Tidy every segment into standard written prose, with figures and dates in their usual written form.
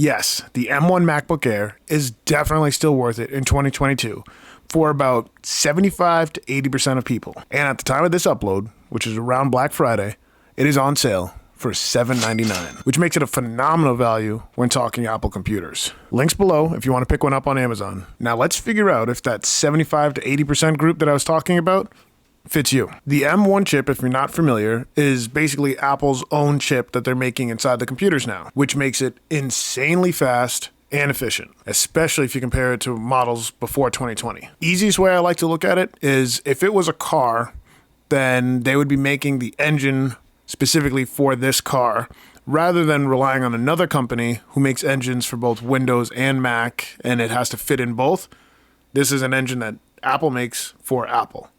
Yes, the M1 MacBook Air is definitely still worth it in 2022 for about 75 to 80% of people. And at the time of this upload, which is around Black Friday, it is on sale for $799, which makes it a phenomenal value when talking Apple computers. Links below if you want to pick one up on Amazon. Now let's figure out if that 75 to 80% group that I was talking about fits you. The M1 chip, if you're not familiar, is basically Apple's own chip that they're making inside the computers now, which makes it insanely fast and efficient, especially if you compare it to models before 2020. Easiest way I like to look at it is if it was a car, then they would be making the engine specifically for this car, rather than relying on another company who makes engines for both Windows and Mac, and it has to fit in both. This is an engine that Apple makes for Apple.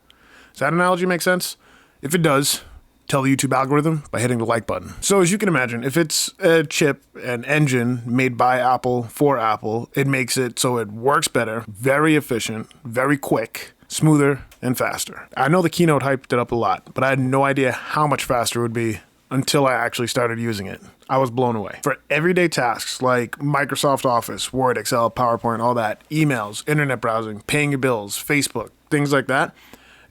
Does that analogy make sense? If it does, tell the YouTube algorithm by hitting the like button. So as you can imagine, if it's a chip, an engine made by Apple for Apple, it makes it so it works better, very efficient, very quick, smoother, and faster. I know the keynote hyped it up a lot, but I had no idea how much faster it would be until I actually started using it. I was blown away. For everyday tasks like Microsoft Office, Word, Excel, PowerPoint, all that, emails, internet browsing, paying your bills, Facebook, things like that,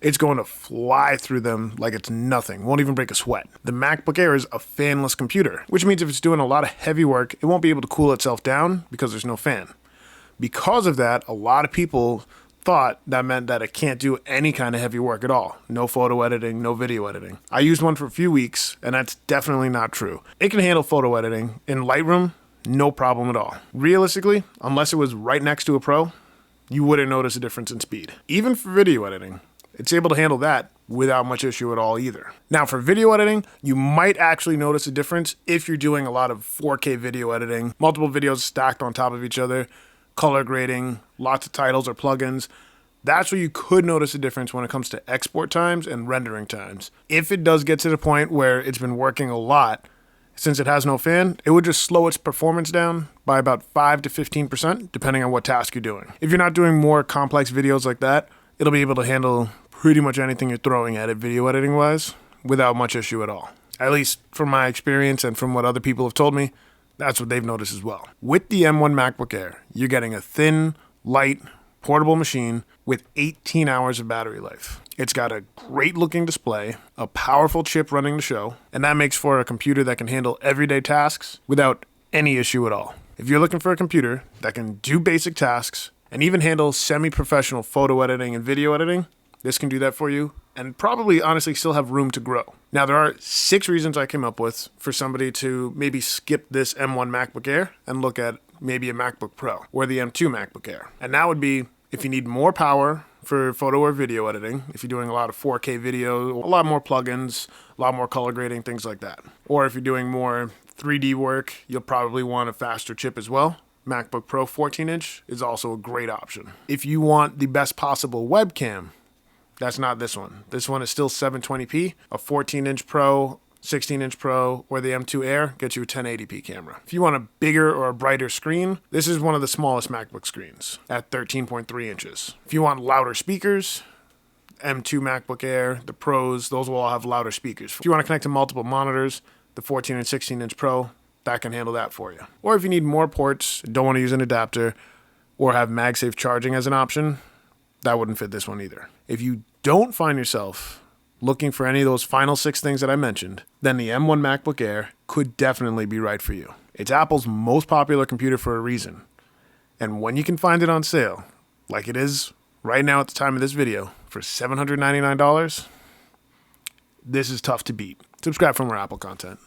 it's going to fly through them like it's nothing. Won't even break a sweat. The MacBook Air is a fanless computer, which means if it's doing a lot of heavy work, it won't be able to cool itself down because there's no fan. Because of that, a lot of people thought that meant that it can't do any kind of heavy work at all. No photo editing, no video editing. I used one for a few weeks, and that's definitely not true. It can handle photo editing. In Lightroom, no problem at all. Realistically, unless it was right next to a Pro, you wouldn't notice a difference in speed. Even for video editing, it's able to handle that without much issue at all either. Now for video editing, you might actually notice a difference if you're doing a lot of 4K video editing, multiple videos stacked on top of each other, color grading, lots of titles or plugins. That's where you could notice a difference when it comes to export times and rendering times. If it does get to the point where it's been working a lot, since it has no fan, it would just slow its performance down by about 5 to 15%, depending on what task you're doing. If you're not doing more complex videos like that, it'll be able to handle pretty much anything you're throwing at it video editing wise without much issue at all. At least from my experience and from what other people have told me, that's what they've noticed as well. With the M1 MacBook Air, you're getting a thin, light, portable machine with 18 hours of battery life. It's got a great looking display, a powerful chip running the show, and that makes for a computer that can handle everyday tasks without any issue at all. If you're looking for a computer that can do basic tasks and even handle semi-professional photo editing and video editing, this can do that for you and probably honestly still have room to grow. Now there are 6 reasons I came up with for somebody to maybe skip this M1 MacBook Air and look at maybe a MacBook Pro or the M2 MacBook Air. And that would be if you need more power for photo or video editing, if you're doing a lot of 4K video, a lot more plugins, a lot more color grading, things like that. Or if you're doing more 3D work, you'll probably want a faster chip as well. MacBook Pro 14-inch is also a great option. If you want the best possible webcam, that's not this one. This one is still 720p. A 14-inch Pro, 16-inch Pro, or the M2 Air gets you a 1080p camera. If you want a bigger or a brighter screen, this is one of the smallest MacBook screens at 13.3 inches. If you want louder speakers, M2 MacBook Air, the Pros, those will all have louder speakers. If you want to connect to multiple monitors, the 14 and 16-inch Pro, that can handle that for you. Or if you need more ports, don't want to use an adapter, or have MagSafe charging as an option, that wouldn't fit this one either. If you don't find yourself looking for any of those final 6 things that I mentioned, then the M1 MacBook Air could definitely be right for you. It's Apple's most popular computer for a reason. And when you can find it on sale, like it is right now at the time of this video, for $799, this is tough to beat. Subscribe for more Apple content.